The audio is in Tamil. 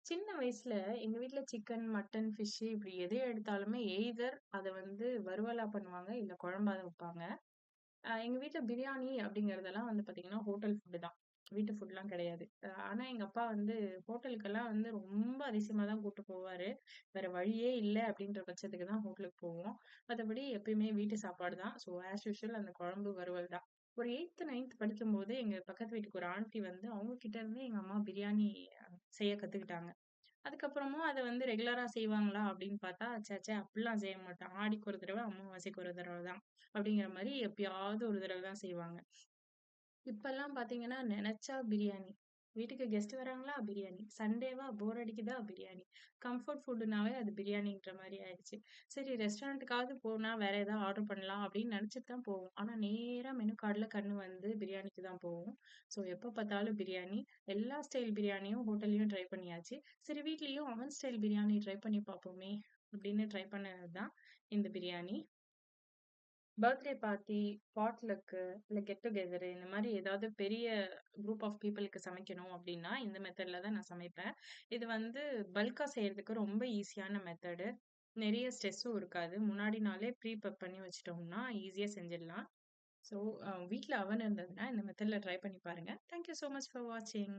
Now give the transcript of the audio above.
சின்ன வயசுல எங்க வீட்ல சிக்கன், மட்டன், ஃபிஷ் இப்படி எது எடுத்தாலுமே எய்தர் அத வறுவலா பண்ணுவாங்க, இல்ல குழம்பா வைப்பாங்க. எங்க வீட்ல பிரியாணி அப்படிங்கிறதெல்லாம் பாத்தீங்கன்னா, ஹோட்டல் ஃபுட் தான். வீட்டு ஃபுட்லாம் கிடையாது. ஆனா எங்க அப்பா ஹோட்டலுக்கெல்லாம் ரொம்ப அதிசயமா தான் கூட்டு போவாரு. வேற வழியே இல்ல அப்படின்ற பட்சத்துக்கு தான் ஹோட்டலுக்கு போவோம். மத்தபடி எப்பயுமே வீட்டு சாப்பாடு தான். ஸோ ஆஸ் யூசுவல் அந்த குழம்பு, வறுவல் தான். ஒரு 8த், 9த் படிக்கும்போது எங்க பக்கத்து வீட்டுக்கு ஒரு ஆன்டி அவங்க கிட்ட இருந்து எங்க அம்மா பிரியாணி செய்ய கத்துக்கிட்டாங்க. அதுக்கப்புறமும் அத ரெகுலரா செய்வாங்களா அப்படின்னு பார்த்தா, ச்சே ச்சே அப்படிலாம் செய்ய மாட்டாங்க. ஆடிக்கு ஒரு தடவ, அமாவாசைக்கு ஒரு தடவ தான். அப்படிங்கிற மாரி எப்பயாவது ஒரு தடவ தான் செய்வாங்க. இப்பல்லாம் பார்த்தீங்கன்னா, நெனச்சா பிரியாணி. வீட்டுக்கு கெஸ்ட் வராங்களா? பிரியாணி. சண்டேவா? போர் அடிக்குதா? பிரியாணி. கம்ஃபோர்ட் ஃபுட்டுனாவே அது பிரியாணின்ற மாரி ஆயிடுச்சு. சரி ரெஸ்டாரண்ட்டுக்காவது போனா வேற ஏதாவது ஆர்டர் பண்ணலாம் அப்படின்னு நெனச்சுட்டு தான் போவோம். ஆனா நேரா மெனு கார்ட்ல கண்ணு பிரியாணிக்கு தான் போகும். ஸோ எப்ப பார்த்தாலும் பிரியாணி. எல்லா ஸ்டைல் பிரியாணியும் ஹோட்டல்லயும் ட்ரை பண்ணியாச்சு. சரி வீட்லயும் அவன் ஸ்டைல் பிரியாணி ட்ரை பண்ணி பார்ப்போமே! அப்படின்னு ட்ரை பண்ணது தான் இந்த பிரியாணி. பர்த்டே பார்ட்டி, பாட்லக்கு, இல்ல கெட் டுகெதர் இந்த மாரி ஏதாவது பெரிய குரூப் ஆஃப் பீப்பிள்க்கு சமைக்கணும் அப்டின்னா, இந்த மெத்தட்ல தான் நான் சமைப்பேன். இது பல்க்கா செய்றதுக்கு ரொம்ப ஈஸியான மெத்தடு. நெறைய ஸ்ட்ரெஸ்ஸும் இருக்காது. முன்னாடி நாளே ப்ரீ பண்ணி வச்சுட்டோம்னா, ஈஸியா செஞ்சிடலாம். ஸோ வீட்ல அவன் இருந்ததுன்னா, இந்த மெத்தட்ல ட்ரை பண்ணி பாருங்க. Thank you so much for வாட்சிங்.